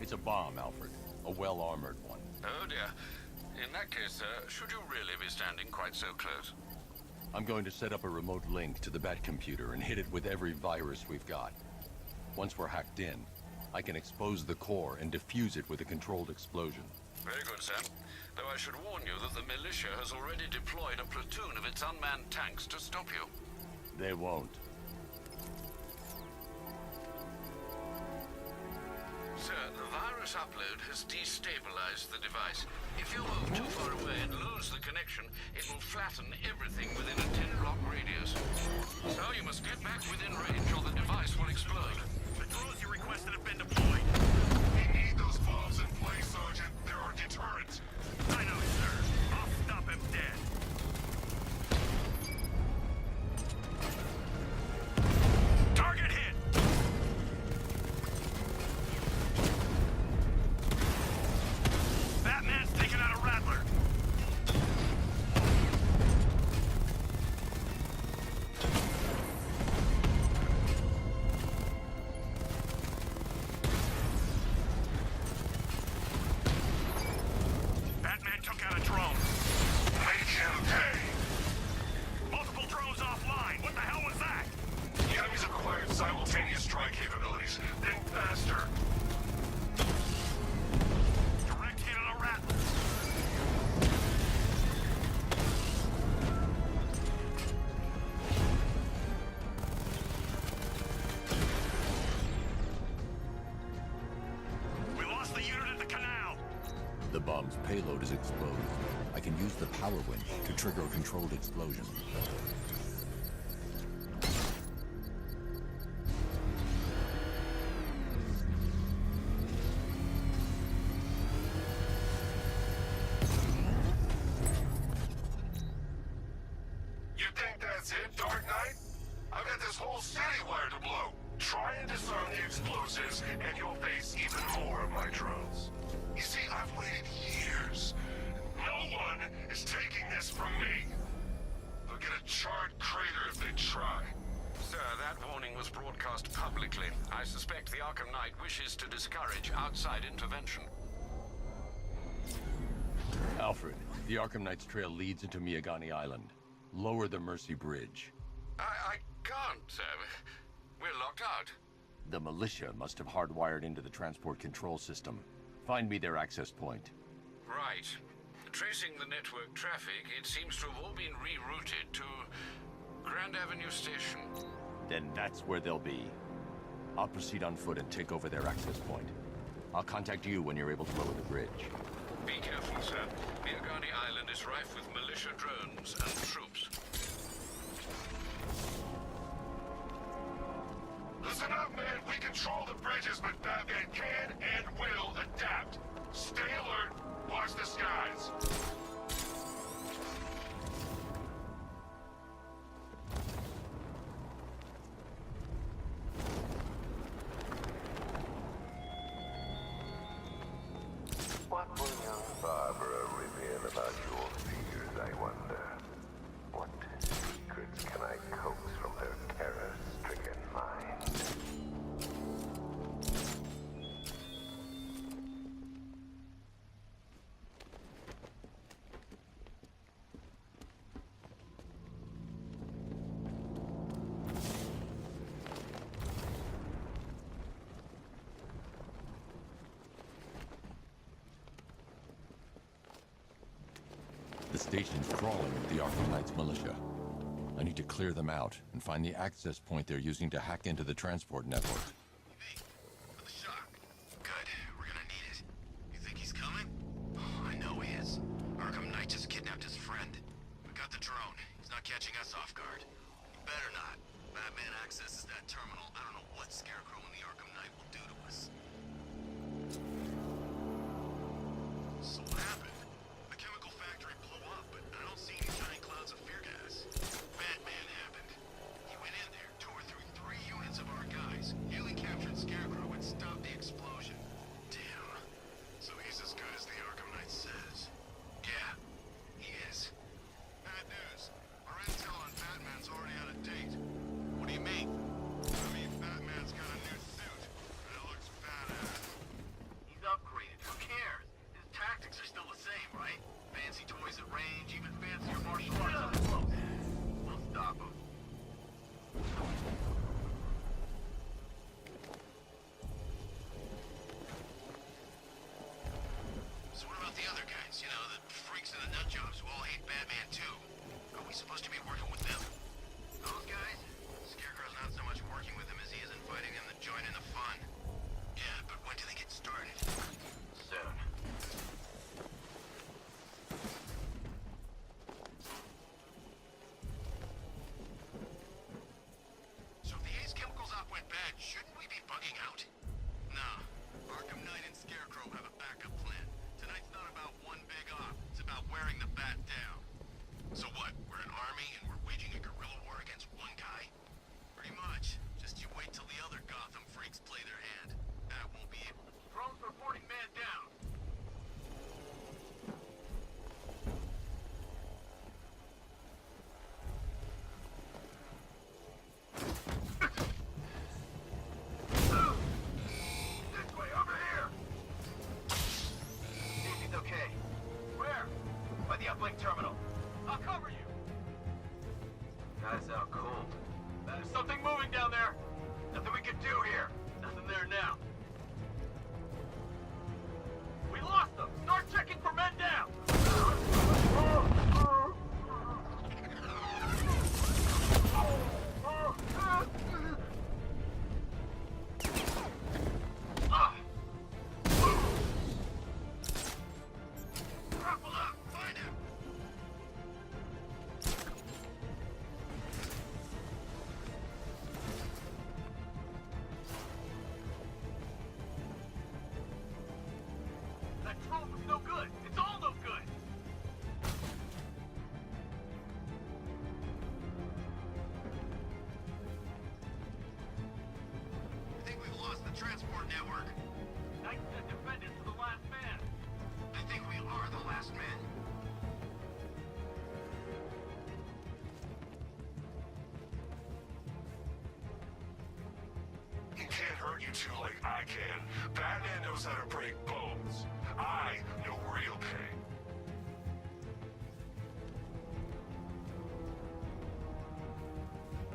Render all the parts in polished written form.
It's a bomb, Alfred. A well-armored one. Oh dear. In that case, sir, should you really be standing quite so close? I'm going to set up a remote link to the Bat computer and hit it with every virus we've got. Once we're hacked in, I can expose the core and defuse it with a controlled explosion. Very good, sir. Though I should warn you that the militia has already deployed a platoon of its unmanned tanks to stop you. They won't. Sir, the virus upload has destabilized the device. If you move too far away and lose the connection, it will flatten everything within a 10-block radius. So you must get back within range or the device will explode. The drones you requested have been deployed. We need those bombs in place, Sergeant. They're our deterrent. I know, sir. I'll stop him dead. Target hit! Batman's taking out a Rattler. Batman took out a drone. Make him pay. Multiple drones offline. What the hell was that? The enemy's acquired simultaneous strike capabilities. Think faster. Direct hit on a Rattler. We lost the unit at the canal. The bomb's payload is exposed. I can use the power winch to trigger a controlled explosion. You think that's it, Dark Knight? I've got this whole city wired to blow. Try and disarm the explosives, and you'll face even more of my drones. You see, I've waited years. No one is taking this from me. They'll get a charred crater if they try. Sir, that warning was broadcast publicly. I suspect the Arkham Knight wishes to discourage outside intervention. Alfred, the Arkham Knight's trail leads into Miagani Island. Lower the Mercy Bridge. I can't, sir. We're locked out. The militia must have hardwired into the transport control system. Find me their access point. Right. Tracing the network traffic, it seems to have all been rerouted to Grand Avenue Station. Then that's where they'll be. I'll proceed on foot and take over their access point. I'll contact you when you're able to lower the bridge. Be careful, sir. Miagani Island is rife with militia drones and troops. Listen up, man. We control the bridges, but Batman can and will adapt. Stay alert. Watch the skies. What will young Barbara reveal about your fears, I wonder? What secrets can I coax from her terror-stricken mind? The station's crawling with the Arkham Knight's militia. I need to clear them out and find the access point they're using to hack into the transport network. Hey, for the shock. Good. We're gonna need it. You think he's coming? Oh, I know he is. Arkham Knight just kidnapped his friend. We got the drone. He's not catching us off guard. He better not. Batman accesses that terminal. I don't know what Scarecrow and the Arkham Knight will do to us. So what happened? The chemical factory blew up, but I don't see any giant clouds of fear gas. Batman happened. He went in there, tore through 3 units of our guys. Healing the nut jobs who all hate Batman too. Are we supposed to be working with them? Those guys? Scarecrow's not so much working with them as he is inviting them to join in the fun. Yeah, but when do they get started? Soon. So if the Ace Chemicals op went bad, shouldn't we be bugging out? No. Arkham Knight and Scarecrow have a backup plan. Tonight's not about one big op. It's about wearing the bat down. So what? We're an army and we're waging a guerrilla war against one guy? Pretty much. Just you wait till the other Gotham freaks play their hand. That won't be it. Drones reporting man down. This way, over here! See if he's okay. Where? By the uplink terminal. I'll cover you. Guys out cold. There's something moving down there. Nothing we can do here. Nothing there now. We lost them. Start checking for men down. Grapple up. Find him. That drone was no good. It's all no good. I think we've lost the transport network. Knight's gonna defend it to the last man. I think we are the last men. He can't hurt you two like I can. Batman knows how to break bones. I know real pain.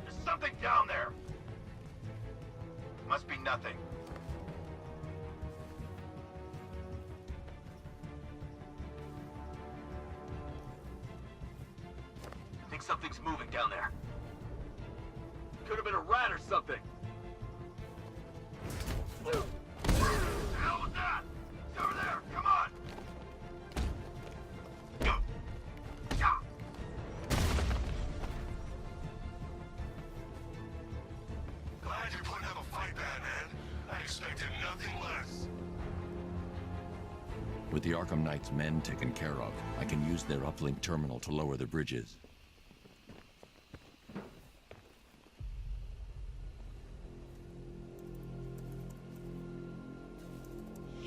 There's something down there. Must be nothing. I think something's moving down there. Could have been a rat or something. What the hell was that? It's over there. Come on. Glad you're putting up a fight, Batman. I expected nothing less. With the Arkham Knight's men taken care of, I can use their uplink terminal to lower the bridges.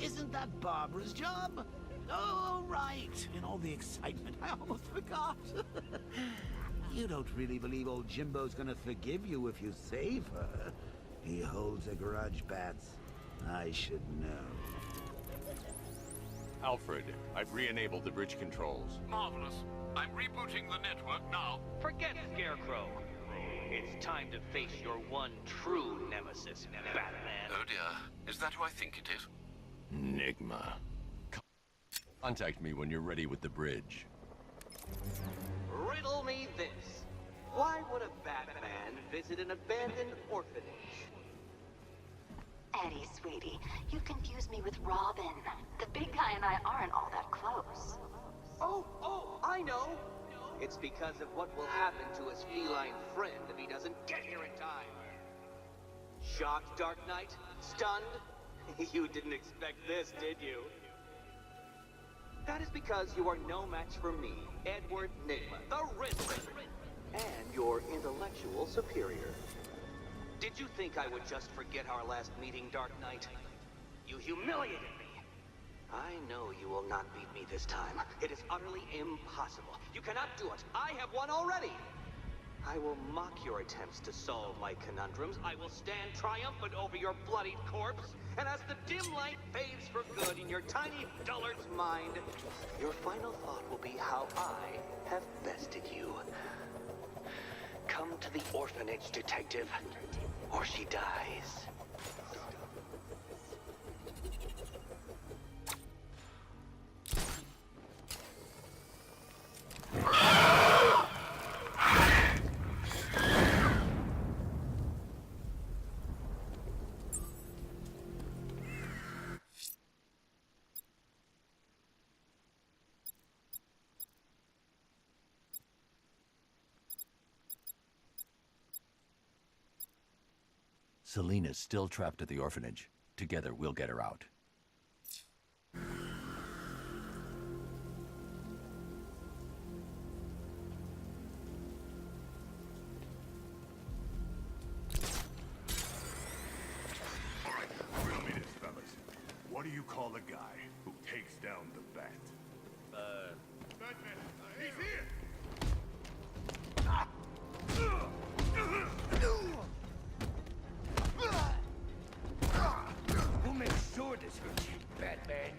Isn't that Barbara's job? Oh, right. In all the excitement, I almost forgot. You don't really believe old Jimbo's gonna forgive you if you save her. He holds a grudge, Bats. I should know. Alfred, I've re-enabled the bridge controls. Marvelous. I'm rebooting the network now. Forget Scarecrow. It's time to face your one true nemesis, Batman. Oh dear. Is that who I think it is? Enigma. Contact me when you're ready with the bridge. Riddle me this. Why would a Batman visit an abandoned orphanage? Eddie, sweetie, you confused me with Robin. The big guy and I aren't all that close. Oh, I know. It's because of what will happen to his feline friend if he doesn't get here in time. Shocked, Dark Knight? Stunned? You didn't expect this, did you? That is because you are no match for me, Edward Nygma, the Riddler, and your intellectual superior. Did you think I would just forget our last meeting, Dark Knight? You humiliated me. I know you will not beat me this time. It is utterly impossible. You cannot do it. I have won already. I will mock your attempts to solve my conundrums. I will stand triumphant over your bloodied corpse. And as the dim light fades for good in your tiny dullard's mind, your final thought will be how I have bested you. Come to the orphanage, detective, or she dies. Selena's still trapped at the orphanage. Together, we'll get her out. Alright, riddle me this, fellas. What do you call a guy who takes down the bat? Batman, he's here! We'll make sure this hurts you, Batman.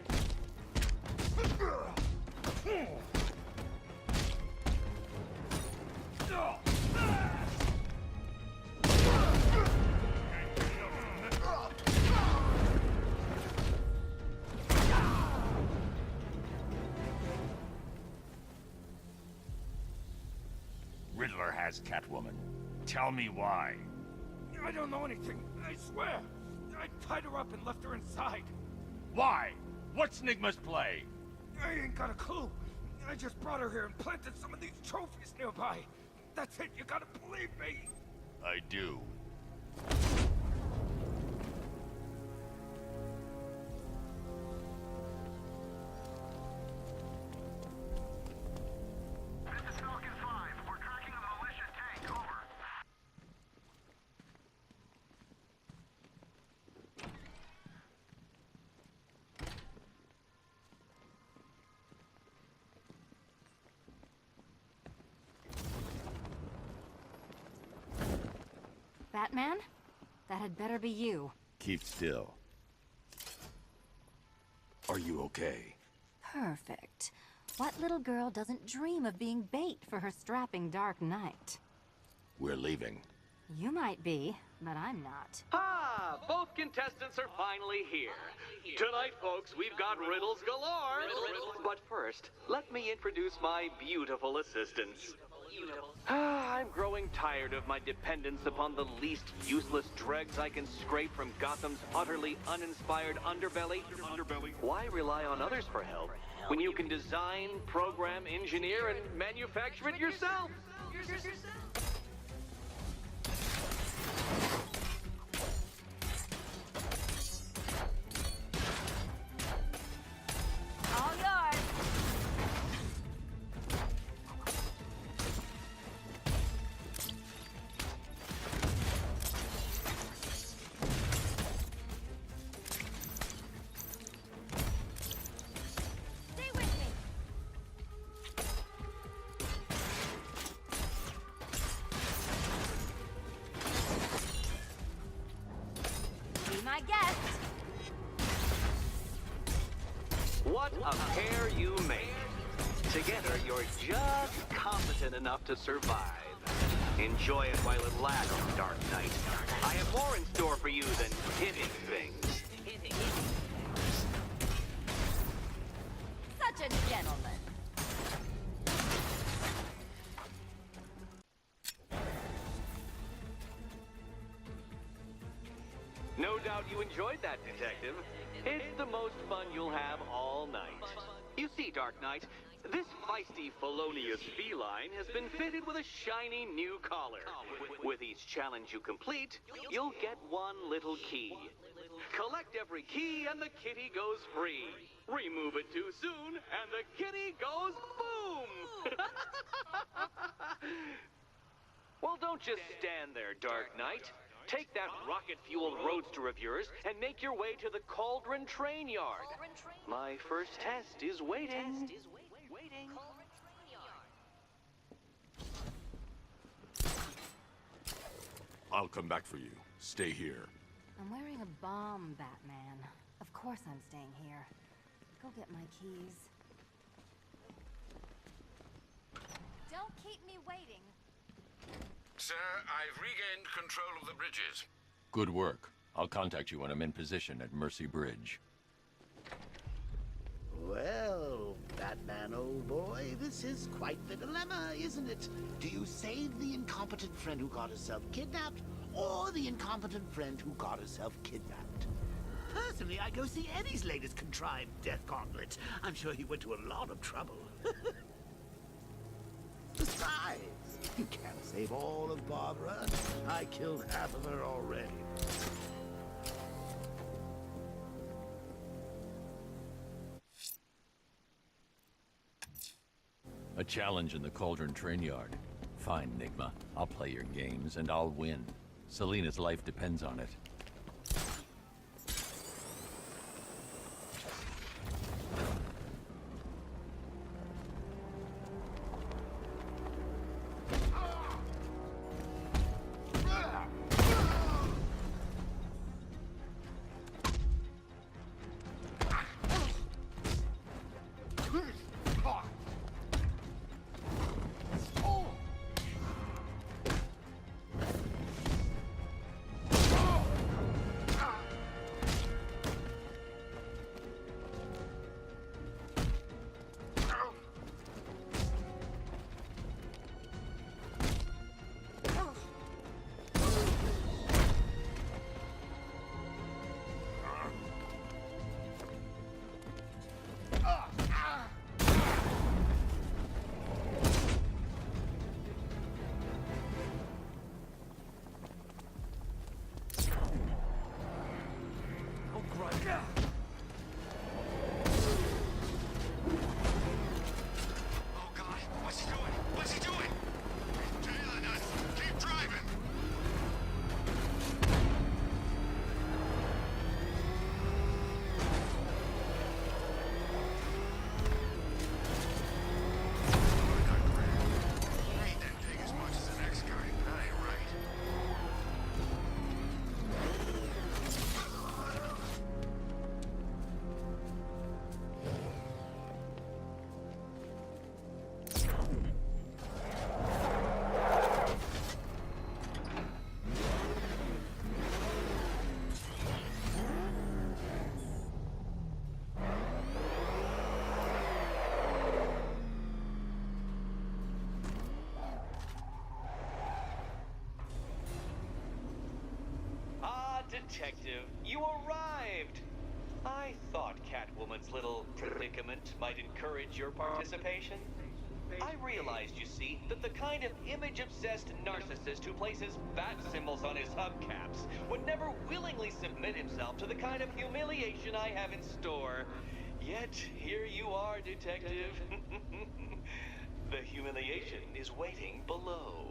Riddler has Catwoman. Tell me why. I don't know anything, I swear. I tied her up and left her inside. Why? What's Nigma's play? I ain't got a clue. I just brought her here and planted some of these trophies nearby. That's it, you gotta believe me. I do. This is Falcon 5. We're tracking a militia tank. Over. Batman? That had better be you. Keep still. Are you okay? Perfect. What little girl doesn't dream of being bait for her strapping Dark Knight? We're leaving. You might be, but I'm not. Ah, both contestants are finally here. Tonight, folks, we've got riddles galore. But first, let me introduce my beautiful assistants. I'm growing tired of my dependence upon the least useless dregs I can scrape from Gotham's utterly uninspired underbelly. Why rely on others for help when you can design, program, engineer, and manufacture it yourself? All yours. Stay with me. Be my guest. What a pair you make. Together, you're just competent enough to survive. Enjoy it while it lasts, Dark Knight. I have more in store for you than hitting things. Such a gentleman. No doubt you enjoyed that, Detective. It's the most fun you'll have all night. You see, Dark Knight, this feisty, felonious feline has been fitted with a shiny new collar. With each challenge you complete, you'll get one little key. Collect every key and the kitty goes free. Remove it too soon and the kitty goes boom! Well, don't just stand there, Dark Knight. Take that rocket-fueled roadster of yours and make your way to the Cauldron Train Yard. My first test is waiting. I'll come back for you. Stay here. I'm wearing a bomb, Batman. Of course I'm staying here. Go get my keys. Don't keep me waiting. Sir, I've regained control of the bridges. Good work. I'll contact you when I'm in position at Mercy Bridge. Well, Batman, old boy, this is quite the dilemma, isn't it? Do you save the incompetent friend who got herself kidnapped, or the incompetent friend who got herself kidnapped? Personally, I go see Eddie's latest contrived death gauntlet. I'm sure he went to a lot of trouble. Besides, You can't save all of Barbara. I killed half of her already. A challenge in the Cauldron train yard. Fine, Nigma. I'll play your games, and I'll win. Selena's life depends on it. Oh God, what's he doing? What's he doing? He's tailing us. Keep driving. He ain't that big as much as the next guy. That ain't right. Ah, Detective, you arrived! I thought Catwoman's little predicament might encourage your participation. I realized, you see, that the kind of image-obsessed narcissist who places bat symbols on his hubcaps would never willingly submit himself to the kind of humiliation I have in store. Yet, here you are, Detective. The humiliation is waiting below.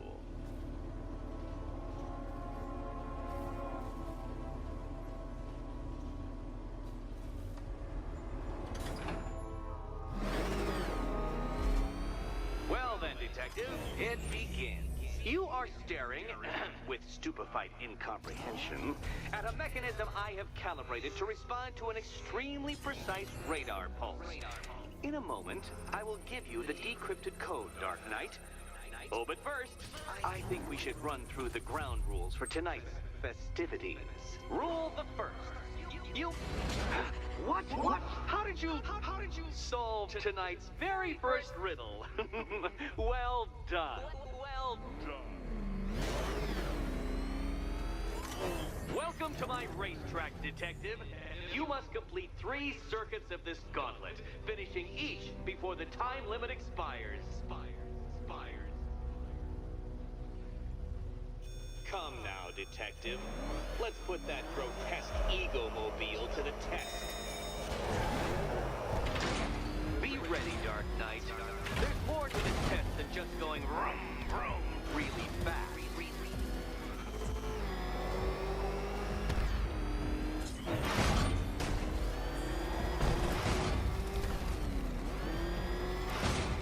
Well then, Detective, it begins. You are staring, with stupefied incomprehension, at a mechanism I have calibrated to respond to an extremely precise radar pulse. In a moment, I will give you the decrypted code, Dark Knight. Oh, but first, I think we should run through the ground rules for tonight's festivities. Rule the first. You... What? How did you solve tonight's very first riddle? Well done. Well done. Welcome to my racetrack, Detective. You must complete 3 circuits of this gauntlet, finishing each before the time limit expires. Come now, Detective. Let's put that grotesque ego-mobile to the test. Be ready, Dark Knight. There's more to this test than just going vroom, vroom really fast.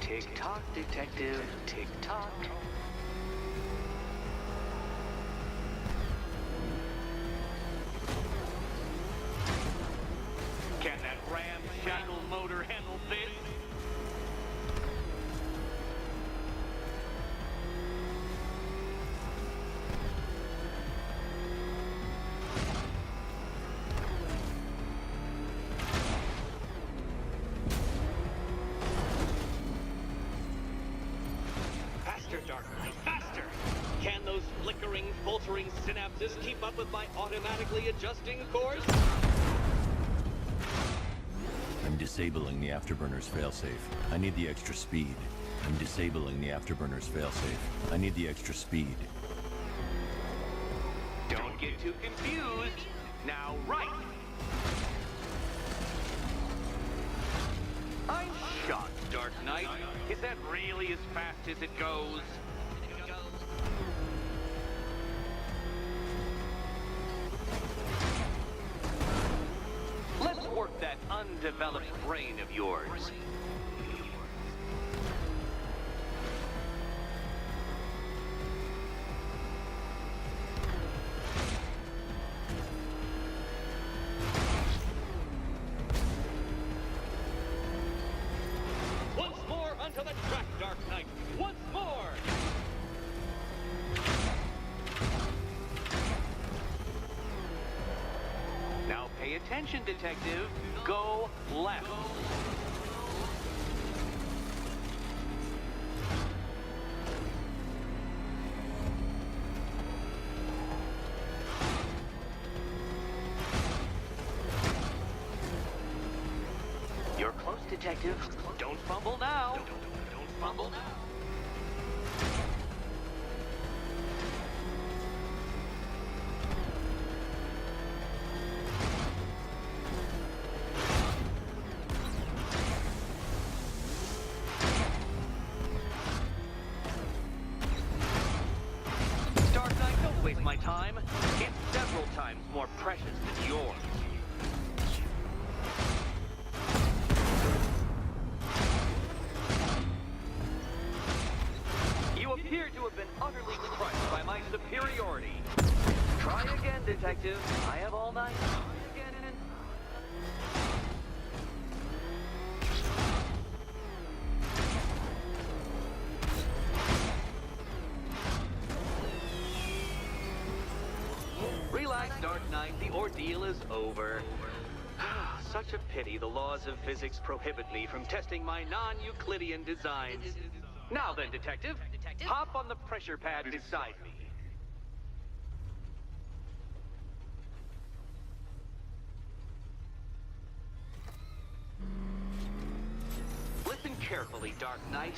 Tick-tock, Detective. Tick-tock. Can that ramshackle motor handle this? Faster, Dark Knight, faster! Can those flickering, faltering synapses keep up with my automatically adjusting course? I'm disabling the afterburner's failsafe. I need the extra speed. I'm disabling the afterburner's failsafe. I need the extra speed. Don't get too confused. Now, right. I'm shocked, Dark Knight. Is that really as fast as it goes? Let's work that undeveloped brain of yours. Once more onto the track, Dark Knight. Once more! Now pay attention, detective. Go left. You're close, detective. Don't fumble now. Don't fumble now. Dark Knight, don't waste my time. It's several times more precious than yours. You appear to have been utterly crushed by my superiority. Try again, detective. I have all night. Try again. Relax, Dark Knight. The ordeal is over. Such a pity the laws of physics prohibit me from testing my non-Euclidean designs. Now then, detective, hop on the pressure pad beside me. Listen carefully, Dark Knight.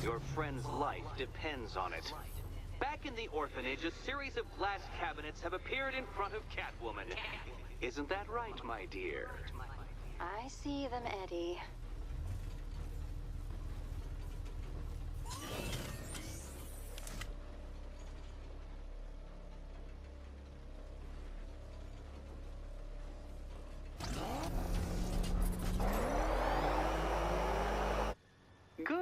Your friend's life depends on it. Back in the orphanage, a series of glass cabinets have appeared in front of Catwoman. Isn't that right, my dear? I see them, Eddie. Good.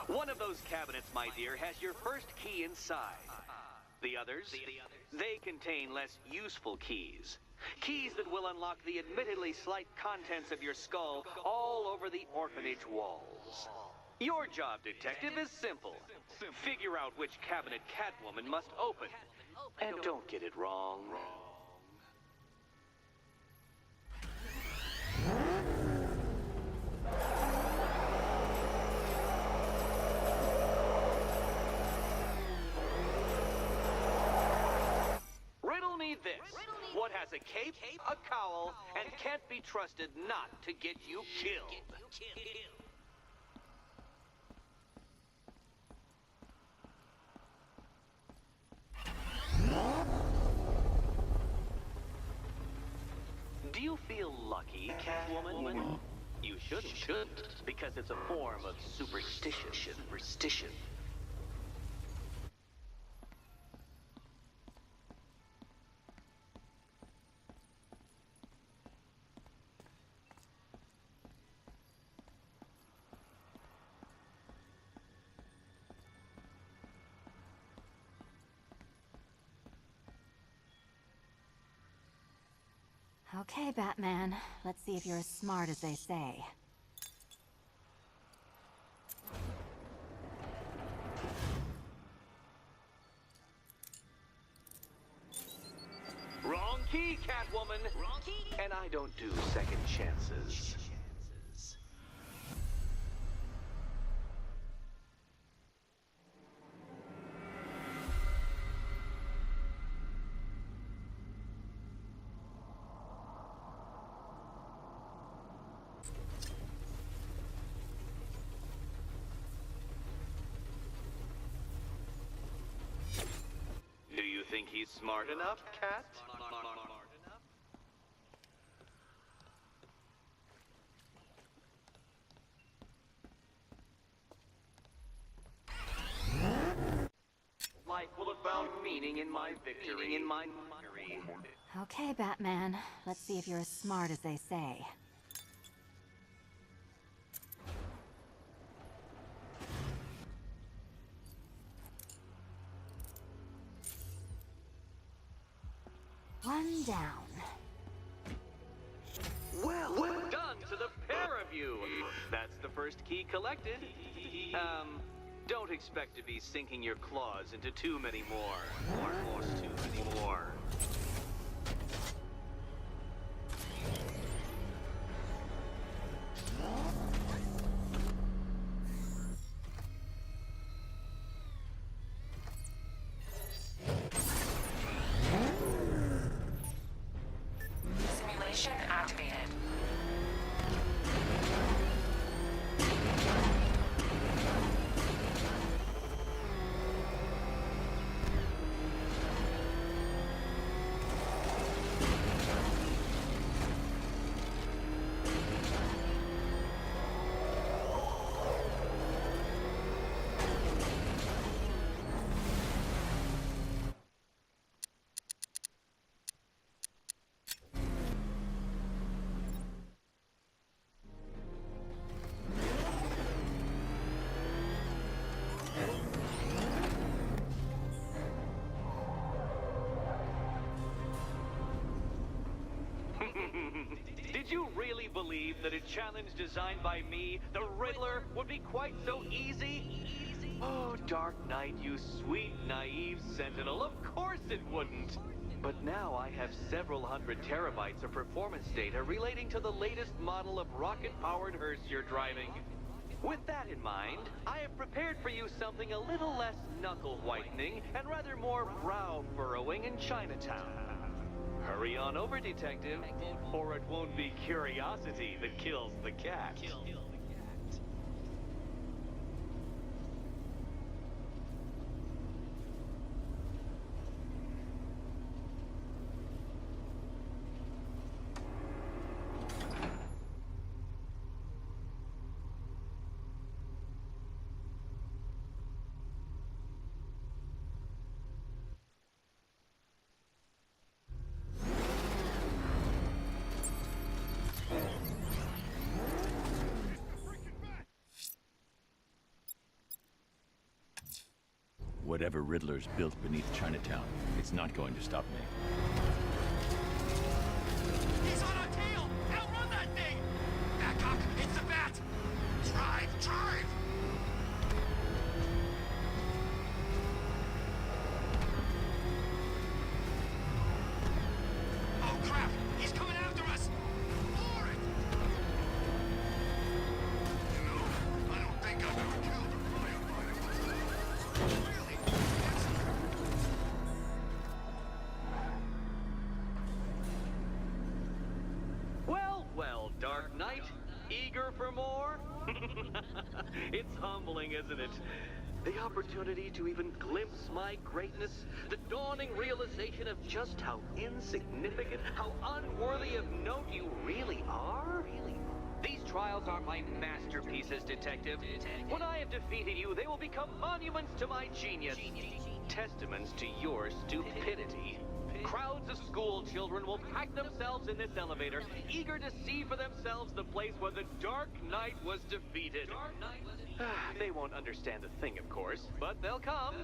One of those cabinets, my dear, has your first key inside. The others, they contain less useful keys. Keys that will unlock the admittedly slight contents of your skull all over the orphanage walls. Your job, detective, is simple. Figure out which cabinet Catwoman must open. And don't get it wrong. Riddle me this. What has a cape, a cowl, and can't be trusted not to get you killed? Do you feel lucky, Catwoman? You shouldn't, because it's a form of superstition. Okay, Batman. Let's see if you're as smart as they say. Wrong key, Catwoman. Wrong key. And I don't do second chances. think he's smart enough, Cat? Life will have found meaning in my victory. Okay, Batman. Let's see if you're as smart as they say. One down. Well done to the pair of you. That's the first key collected. Don't expect to be sinking your claws into too many more. Too many more. Simulation activated. Did you really believe that a challenge designed by me, the Riddler, would be quite so easy? Oh, Dark Knight, you sweet, naive sentinel, of course it wouldn't. But now I have several hundred terabytes of performance data relating to the latest model of rocket-powered hearse you're driving. With that in mind, I have prepared for you something a little less knuckle-whitening and rather more brow-furrowing in Chinatown. Hurry on over, Detective, or it won't be curiosity that kills the cat. Whatever Riddler's built beneath Chinatown, it's not going to stop me. He's on our tail! Outrun that thing! Back up! It's the bat! Drive! Oh crap! He's coming after us! For it! You know, I don't think I've ever killed a firefighter. Really? Well, Dark Knight, eager for more? It's humbling, isn't it? The opportunity to even glimpse my greatness, the dawning realization of just how insignificant, how unworthy of note you really are? These trials are my masterpieces, Detective. When I have defeated you, they will become monuments to my genius. Testaments to your stupidity. Crowds of school children will pack themselves in this elevator, eager to see for themselves the place where the Dark Knight was defeated. They won't understand a thing, of course, but they'll come.